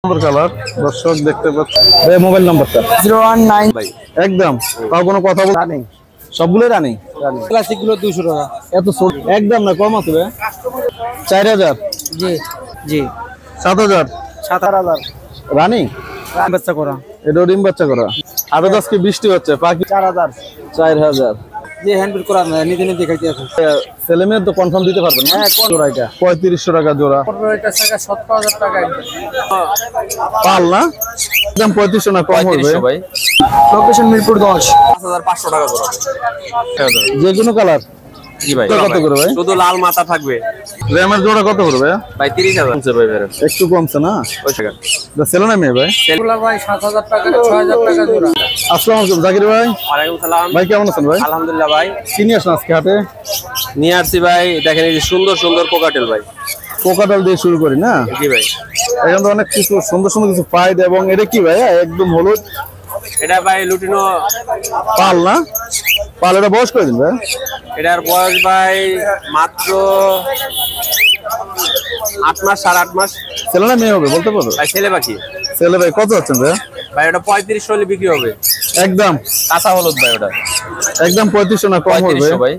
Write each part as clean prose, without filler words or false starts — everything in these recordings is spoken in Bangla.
সুন্দর কালার দর্শক দেখতে পাচ্ছেন। মোবাইল নাম্বারটা 019 ভাই একদম তাও কোনো কথা বল রানিং সবগুলো রানিং ক্লাসিক গুলো 200 টাকা। এত একদম না কম আছে ভাই 4000 জি জি 7000 7000 রানিং বাচ্চা করা এটা ডিম বাচ্চা করা। আরো আজকে বৃষ্টি হচ্ছে পাখি 4000 4000 যে হ্যান্ডবিল করা না নিজে নিজে দেখাইতে আছে। ছেলে মেয়ের তো কনফার্ম দিতে পারবেন না। হ্যাঁ কোন জোড়া এটা 3500 টাকা জোড়া। এটা টাকা 70000 টাকা পাল না একদম 3500 না কম হবে ভাই। লোকেশন মিরপুর 10 5500 টাকা জোড়া। যে কোনো কালার জি ভাই কত করে ভাই? শুধু লাল মাথা থাকবে র্যামের জোড়া কত করে ভাই? ভাই 30000 কমছে ভাই বের একটু কমছে না ওই টাকা। ছেলে না মেয়ে ভাই? এগুলা ভাই 7000 টাকা 6000 টাকা জোড়া। আসসালামু আলাইকুম জাকির ভাই। ওয়ালাইকুম সালাম ভাই কেমন আছেন ভাই? আলহামদুলিল্লাহ ভাই। কি নিয়ে আসেন আজকে হাটে? নিয়ে আসছি ভাই দেখেন এই যে সুন্দর সুন্দর কোকাটেল ভাই। কোকাটাল দিয়ে শুরু করি না। জি ভাই এখন তো অনেক কিছু সুন্দর সুন্দর কিছু পাইড এবং এটা কি ভাই একদম হলুদ এটা ভাই লুটিনো পাল না পাল। এটা বয়স করে দিন ভাই? এটার বয়স ভাই মাত্র 8 মাস 8.5 মাস। ছেলে না মেয়ে হবে বলতে পারো? ভাই ছেলে বাকি ছেলে ভাই কত আছেন ভাই? ভাই ওটা 3500 হলে বিক্রি হবে একদম কাঁচা হলুদ ভাই ওটা একদম 3500 না কম হবে 3500 ভাই।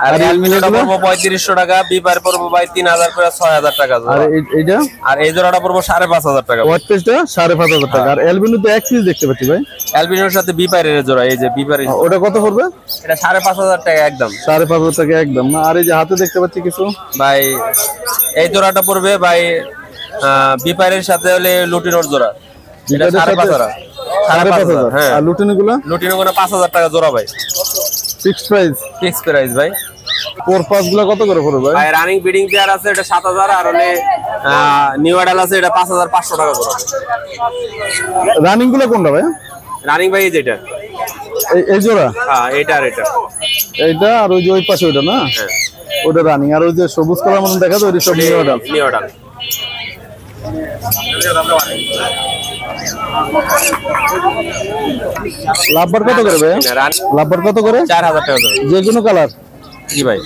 আর অ্যালুমিনিয়ামটা পড়বো 3500 টাকা, বিপার পড়বো ভাই 3000 করে 6000 টাকা আর জোড়া। এইটা আর এই জোড়াটা পড়বো 5500 টাকা। হোয়াইট পেজটা 5500 টাকা। আর অ্যালবিনো তো এক পিস দেখতে পাচ্ছি ভাই। অ্যালবিনোর সাথে বিপারের জোড়া এই যে বিপারের ওটা কত পড়বে? এটা 5500 টাকা একদম 5500 টাকা একদম না। আর এই যে হাতে দেখতে পাচ্ছি কিছু ভাই এই জোড়াটা পড়বে ভাই বিপারের সাথে হলে লুটিনোর জোড়া এটা 5500 5500। হ্যাঁ। আর লুটিনো গুলো 5000 টাকা জোড়া ভাই ফিক্সড প্রাইস। ফিক্স প্রাইস ভাই। ফোর পাঁচ গুলো কত করে পড়বে ভাই? ভাই রানিং বিডিং পেয়ার আছে এটা 7000 আর হলে নিউ অ্যাডাল আছে এটা 5500 টাকা জোড়া। রানিং গুলো কোনটা ভাই? রানিং ভাই যেটা এই জোড়া হ্যাঁ এটা আর এটা এইটা আর ওই যে ওই পাশে ওটা না হ্যাঁ ওটা রানিং। আর ওই যে সবুজ কালার মতন দেখা যায় ওই সব নিউ অর্ডার। নিউ অ্যাডাল লাভবার কত করে ভাই? লাভবার কত করে? 4000 টাকা জোড়া। যে কোনো কালার জি ভাই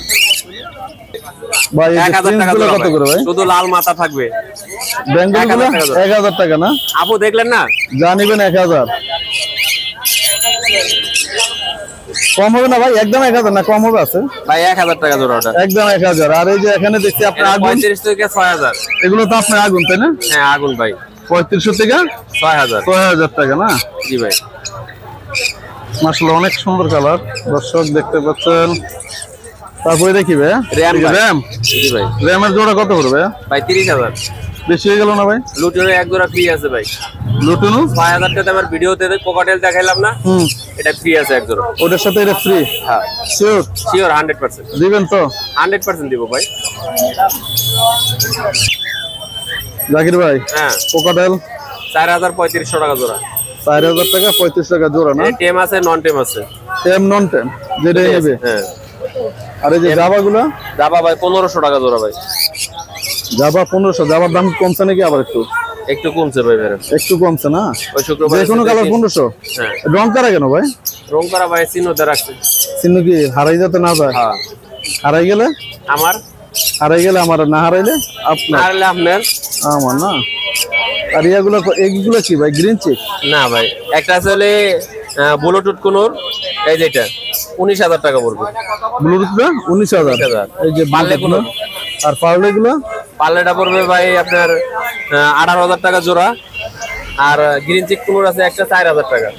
ভাই। এই 1000 প্রিন্স টাকা গুলো জোড়া কত করে ভাই? শুধু লাল মাথা থাকবে। বেঙ্গল গুলো 1000 টাকা না? আপু দেখলেন না যা নিবেন 1000 কম হবে না ভাই? একদম 1000 না কম হবে আছে ভাই 1000 টাকা জোড়া ওটা একদম 1000। আর এই যে এখানে দেখছি আপনার আগুন 35 থেকে 6000 এগুলো তো আপনার আগুন তাই না? হ্যাঁ আগুন ভাই 3500 থেকে 6000 6000 টাকা না? জি ভাই মাশাআল্লাহ অনেক সুন্দর কালার দর্শক দেখতে পাচ্ছেন। তারপরে দেখি ভাই র্যাম ভাই। র্যাম জি ভাই র্যামের জোড়া কত করবে? ভাই 30000 বেশি হয়ে গেল না ভাই? লুটিনোর এক জোড়া ফ্রি আছে ভাই। লুটুনু 6000 টাকা আমার ভিডিওতে কোকাটেল দেখাইলাম না এটা ফ্রি আছে এক জোড়া। ওটার সাথে এটা ফ্রি? হ্যাঁ শিওর শিওর 100% দিবেন তো? 100% দিব ভাই। জাকির ভাই হ্যাঁ কোকাটেল 4500 টাকা জোড়া। 4000 টাকা 35 টাকা জোড়া না? টেম আছে নন টেম আছে। টেম নন টেম যেটা নেবে। হ্যাঁ আর এই যে জাবা গুলা দাবা ভাই 1500 টাকা জোড়া ভাই। জাবা 1500। জাবার দাম কমছে নাকি আবার একটু? একটু কমছে ভাই বের একটু কমছে না? ওই শুক্রবার যে কোনো কালার 1500। হ্যাঁ রং করা কেন ভাই? রং করা ভাই চিহ্নতে রাখছে। চিহ্ন কি হারাই যেতে না যায়? হ্যাঁ হারাই গেলে আমার আমার না হারাইলে আপনার আর আপনার আমার না। আর এইগুলো কি ভাই? গ্রিন চিক না ভাই একটা আছে হলে ব্লুটুথ কোনোর এই যেটা 19000 টাকা পড়বে। ব্লুটুথটা 19000। এই যে পারলে গুলো আর পারলে গুলো পার্লেটা পড়বে ভাই আপনার 18000 টাকা জোড়া। আর গ্রিন চিক কোনোর আছে একটা 4000 টাকা।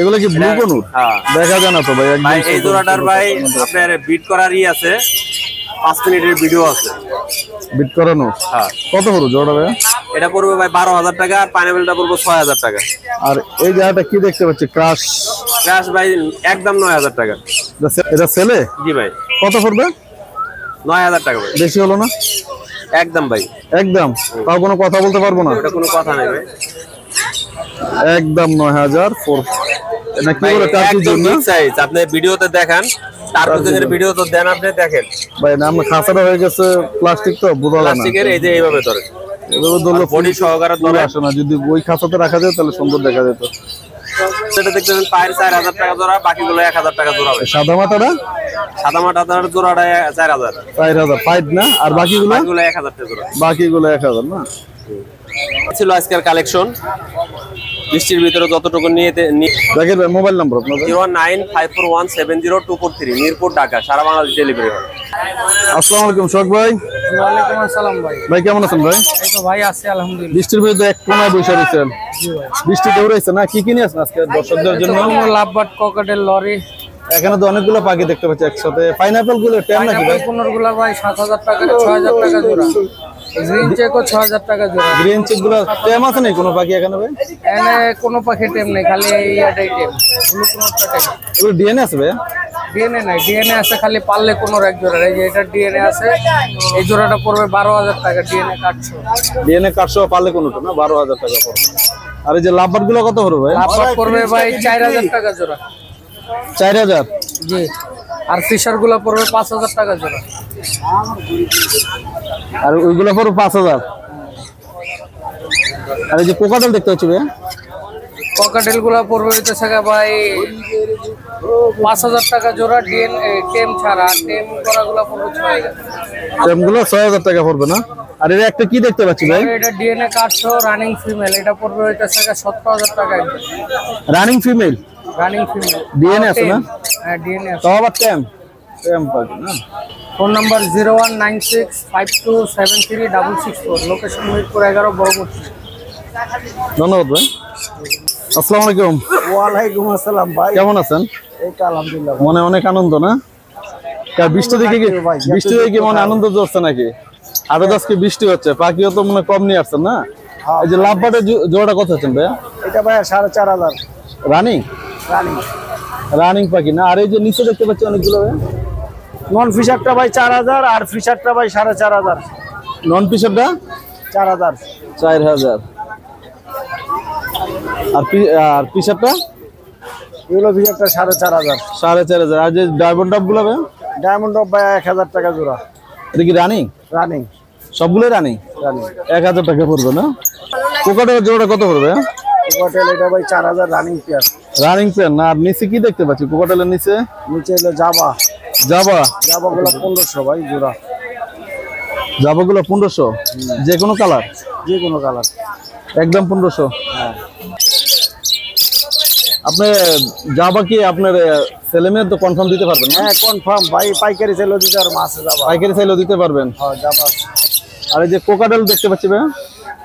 এগুলো কি ব্লু কোনুর? হ্যাঁ দেখা যায় না তো ভাই ভাই একদম এই জোড়াটার ভাই আপনার বিট করারই আছে 5 মিনিটের ভিডিও আছে। বিট করানো হ্যাঁ কত হলো জোড়া ভাই? এটা পড়বে ভাই 12000 টাকা। আর পাইনাপেলটা পড়বে 6000 টাকা। আর এই জায়গাটা কি দেখতে পাচ্ছি ক্রাশ ক্রাশ ভাই একদম 9000 টাকা। এটা ছেলে জি ভাই কত পড়বে? 9000 টাকা ভাই বেশি হলো না? একদম ভাই একদম তাও কোনো কথা বলতে পারবো না? এটা কোনো কথা নাই ভাই একদম 9000 এটা কি বলে টার্কি একদম জন্য? বিগ সাইজ আপনি ভিডিওতে দেখান টার্কি ভিডিও তো দেন আপনি দেখেন ভাই না আমার খাঁচাটা হয়ে গেছে প্লাস্টিক তো বোঝা যায় না। প্লাস্টিকের এই যে এইভাবে ধরে এগুলো ধরলে বডি সহকারে তুলে ধরে আসে না। যদি ওই খাঁচাতে রাখা যায় তাহলে সুন্দর দেখা যেত। সেটা দেখতেছেন পায়ের 4000 টাকা জোড়া, বাকিগুলো 1000 টাকা জোড়া হবে। সাদা মাথাটা সাদা মাটার জোড়াটা 4000, 4000 পাইট না, আর বাকিগুলো? বাকিগুলো 1000 টাকা জোড়া। বাকিগুলো 1000 না। ছিল আজকের কালেকশন। বৃষ্টির ভিতরে যতটুকু নিয়ে জাকির ভাই মোবাইল নাম্বার আপনাদের? 09541702243, মিরপুর, ঢাকা, সারা বাংলাদেশ ডেলিভারি হয়। আসসালামু আলাইকুম শোক ভাই। ওয়ালাইকুম আসসালাম ভাই। ভাই কেমন আছেন ভাই? এই তো ভাই আছি আলহামদুলিল্লাহ। বৃষ্টির ভিতরে এক কোনায় বসে রয়েছেন, বৃষ্টি দৌড়াইছে না? কি কিনে আসেন আজকে দর্শকদের জন্য? Lovebird, cockatiel, lory. এখানে তো অনেকগুলো পাখি দেখতে পাচ্ছি একসাথে। পাইনাপেল গুলো টেম নাকি ভাই? কোনগুলো ভাই 7000 টাকা 6000 টাকা জোড়া। গ্রিন চেকও 6000 টাকা জোড়া। গ্রিন চেক গুলো টেম আছে নাকি কোনো পাখি এখানে ভাই? এনে কোনো পাখি টেম নেই, খালি এই এটাই টেম। ব্লু কোনটা টেম। এগুলো ডিএনএ আছে ভাই? ডিএনএ নাই, ডিএনএ আছে খালি পারলে কোনোর এক জোড়া। এই যে এটা ডিএনএ আছে, এই জোড়াটা পড়বে 12000 টাকা। ডিএনএ কাটছো, ডিএনএ কাটছো পারলে কোনোটা না, 12000 টাকা পড়বে। আর এই যে লাভবার্ড গুলো কত পড়বে ভাই? লাভবার্ড পড়বে ভাই 4000 টাকা জোড়া। 4000? জি। আর ফিশার গুলো পড়বে 5000 টাকা জোড়া। আর ওইগুলো পড়বে 5000। আর এই যে কোকাটেল দেখতে পাচ্ছি ভাই? ককাটেল গুলো পড়বে হইতেছে ভাই 5000 টাকা জোড়া। ডিএনএ টেম ছাড়া, টেম করা গুলো পড়বে 6000। টেম গুলো 6000 টাকা পড়বে না? আর এর একটা কি দেখতে পাচ্ছি ভাই? এটা ডিএনএ কাটছো, রানিং ফিমেল। এটা পড়বে হইতেছে 17000 টাকা। Running female? Running female. DNA আছে না? হ্যাঁ ডিএনএ আছে। তো আবার টেম পাবে না? Phone number 019652736664। লোকেশন মিরপুর 11, বড়মুটি। ধন্যবাদ ভাই। আসসালামু আলাইকুম। ওয়ালাইকুম আসসালাম ভাই। কেমন আছেন? এই তো আলহামদুলিল্লাহ। মনে অনেক আনন্দ না? বৃষ্টি দেখে কি, বৃষ্টি দেখে কি মনে আনন্দ হচ্ছে নাকি? আরো আজকে বৃষ্টি হচ্ছে, পাখিও তো মনে কম নিয়ে আসছেন না? এই যে লাভবার্ডের জোড়াটা কত হচ্ছেন ভাইয়া? এটা ভাই 4500 রানিং? রানিং। রানিং পাখি না? আর এই যে নিচে দেখতে পাচ্ছি অনেকগুলো ভাই? নন ফিশারটা ভাই 4000, আর ফিশারটা ভাই 4500। নন পিসেরটা 4000। 4000। আর পিসেরটা? এগুলো ফিশারটা 4500। 4500। আর যে ডায়মন্ড ডব গুলো ভাই? ডায়মন্ড অফ ভাই 1000 টাকা জোড়া। এটা কি রানিং? রানিং। সবগুলোই রানিং? রানিং। 1000 টাকা পড়বে না? কোকাটের জোড়াটা কত পড়বে? কোকাটেল এটা ভাই 4000 রানিং পেয়ার। রানিং পেয়ার না? আর নিচে কি দেখতে পাচ্ছি কোকাটেলের নিচে? নিচে হলো জাবা। জাবা? জাবাগুলো 1500 ভাই জোড়া। জাবাগুলো 1500? যে কোনো কালার? যে কোনো কালার। একদম 1500? হ্যাঁ। আপনি জাবা কি আপনার ছেলে মেয়ে তো কনফার্ম দিতে পারবেন না? হ্যাঁ কনফার্ম ভাই, পাইকারি সেলও দিতে আর মাছে জাবা। পাইকারি চাইলেও দিতে পারবেন? হ্যাঁ জাবা। আর এই যে কোকাটেল দেখতে পাচ্ছি ভাই?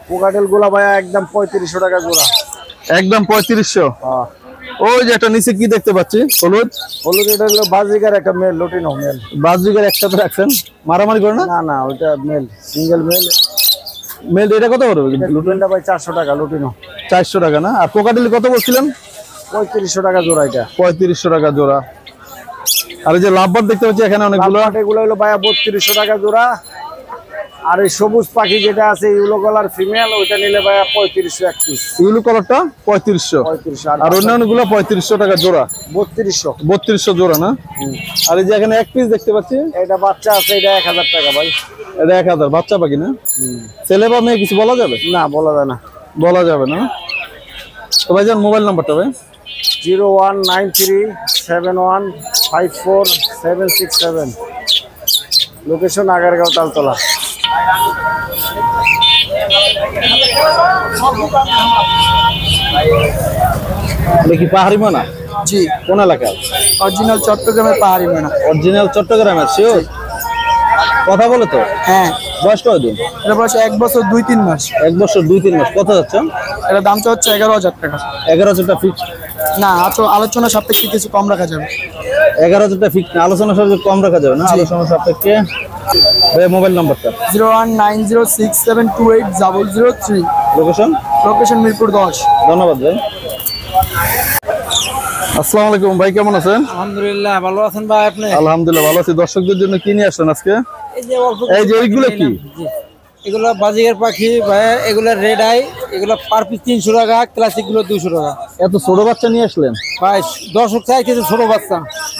কোকাটেল গুলা ভাই একদম 3500 টাকা জোড়া। একদম 3500? হ্যাঁ। ওই যে একটা নিচে কি দেখতে পাচ্ছি হলুদ? হলুদ এটা হলো বাজিকার একটা মেল, লুটিনো মেল। বাজরিকার একসাথে রাখছেন, মারামারি করে না? না না ওইটা মেল, সিঙ্গেল মেল। মেল এটা কত পড়বে? লুটিনটা ভাই 400 টাকা লুটিনো। 400 টাকা না? আর কোকাটেল কত বলছিলেন? 3500 টাকা জোড়া এটা। 3500 টাকা জোড়া। আর এই যে লাভবার্ড দেখতে পাচ্ছি এখানে অনেকগুলো? এগুলো হলো ভাই 3200 টাকা জোড়া। আর এই সবুজ পাখি যেটা আছে ইউলো কালার ফিমেল, ওইটা নিলে ভাই 3500 এক পিস। ইউলো কালারটা 3500? 3500। আর অন্যান্যগুলো 3500 টাকা জোড়া? 3200। 3200 জোড়া না? আর এই যে এখানে এক পিস দেখতে পাচ্ছি, এটা বাচ্চা আছে, এটা 1000 টাকা ভাই। এটা 1000? বাচ্চা পাখি না? ছেলে বা মেয়ে কিছু বলা যাবে? না বলা যায় না। বলা যাবে না? তো ভাইজান মোবাইল নাম্বারটা ভাই? 01937154767। লোকেশন আগারগাঁও তালতলা। দেখি পাহাড়ি মানা? জি। কোন এলাকার? অরিজিনাল চট্টগ্রামের পাহাড়ি মেনা। অরিজিনাল চট্টগ্রামের? শিওর? কথা বলে তো? হ্যাঁ। বয়স কতদিন? এটা বয়স 1 বছর 2-3 মাস। 1 বছর 2-3 মাস। কত যাচ্ছে? এটা দামটা হচ্ছে 11000 টাকা। 11000 টাকা ফিক্স? না আলোচনা সাপেক্ষে কিছু কম রাখা যাবে। 11000 টাকা ফিক্স না, আলোচনা সাপেক্ষে কম রাখা যাবে না? আলোচনা সাপেক্ষে। ভাই মোবাইল নাম্বারটা? 01906728003। লোকেশন? লোকেশন মিরপুর 10। ধন্যবাদ ভাই। আসসালামু আলাইকুম ভাই, কেমন আছেন? আলহামদুলিল্লাহ, ভালো আছেন ভাই আপনি? আলহামদুলিল্লাহ ভালো আছি। দর্শকদের জন্য কি নিয়ে আসলেন আজকে? এই যে এইগুলো কি? এগুলো বাজিগার পাখি ভাই, এগুলো রেড আই, এগুলো পার পিস 300 টাকা, ক্লাসিক গুলো 200 টাকা। এত ছোট বাচ্চা নিয়ে আসলেন ভাই? দর্শক চাই কিছু ছোট বাচ্চা।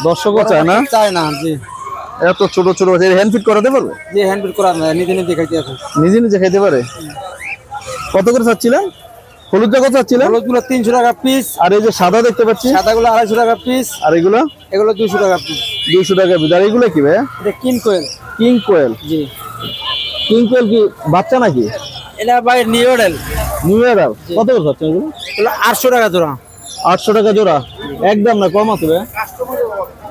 দর্শকও চায় না? চায় না। জি। এত ছোট ছোট বাচ্চা হ্যান্ড ফিট করাতে পারবে? জি হ্যান্ড ফিট করা না, নিজে নিজে খাইতে আছে। নিজে নিজে খাইতে পারে? কত করে চাচ্ছিলেন? হলুদটা কত চাচ্ছিলেন? হলুদগুলো 300 টাকা পিস, আর এই যে সাদা দেখতে পাচ্ছি, সাদাগুলো 250 টাকা পিস, আর এগুলো এগুলো 200 টাকা পিস। 200 টাকা পিস। আর এগুলো কি ভাই? এটা কিং কোয়েল। King koel. জি, কিং কোয়েল কি বাচ্চা নাকি? এটা ভাই নিউডেল। নিউ ইয়ার কত করে চাচ্ছেন এগুলো? এগুলো 800 টাকা জোড়া। 800 টাকা জোড়া, একদম না কম আছে ভাই?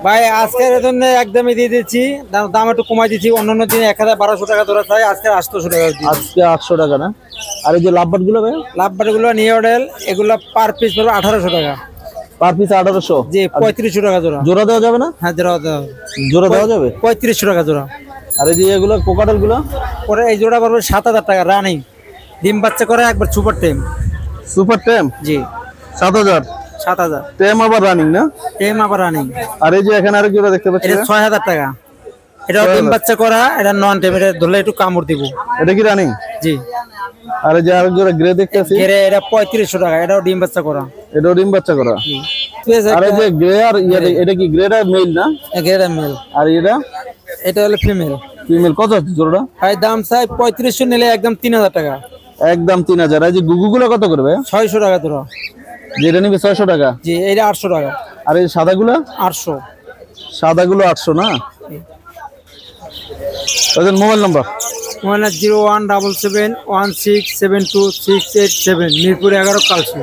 ভাই আজকের জন্য একদমই দিয়ে দিচ্ছি, দাম একটু কমাই দিচ্ছি। অন্যান্য দিনে 1200 টাকা জোড়া চাই, আজকে 800 টাকা দিচ্ছি। আজকে 800 টাকা না? আর এই যে লাভবার্ড গুলো ভাই? লাভবার্ড গুলো নিউডেল, এগুলো পার পিস পড়বে 1800 টাকা। Per piece 1800? জি, 3500 টাকা জোড়া। জোড়া দেওয়া যাবে না? হ্যাঁ, জোড়া দেওয়া জোড়া দেওয়া যাবে। 3500 টাকা জোড়া। আর এই যে এগুলো কোকাটেল গুলো? পরে এই জোড়া পড়বে 7000 টাকা রানিং, ডিম বাচ্চা করে একবার সুপার টেম। সুপার টেম? জি, 7000। 7000 টেম আবার রানিং না? টেম আবার রানিং। আর এই যে এখানে আরেক জোড়া দেখতে পাচ্ছি, এটা 6000 টাকা। এটা ডিম বাচ্চা করা, এটা নন টেম, এটা ধরলে একটু কামড় দিব। এটা কি রানিং? জি। আর এই যে আরেক জোড়া গ্রে দেখতে পাচ্ছি, এটা 3500 টাকা, এটাও ডিম বাচ্চা করা। এটাও ডিম বাচ্চা করা। ঠিক আছে, আর এই যে গ্রে আর এটা কি গ্রেটা মেল না? এটা মেল। আর এটা হলো ফিমেল। ফিমেল। কত হচ্ছে জোড়াটা? ভাই দাম চাই 3500, নিলে একদম 3000 টাকা। একদম 3000। এই যে গুগুগুলো কত করবে? 600 টাকা জোড়া। যেটা নিবে 600 টাকা। জি, এটা 800 টাকা। আর এই সাদাগুলো? 800। সাদাগুলো 800 না? ওদের মোবাইল নাম্বার? 01777167267, মিরপুর 11, কালসি।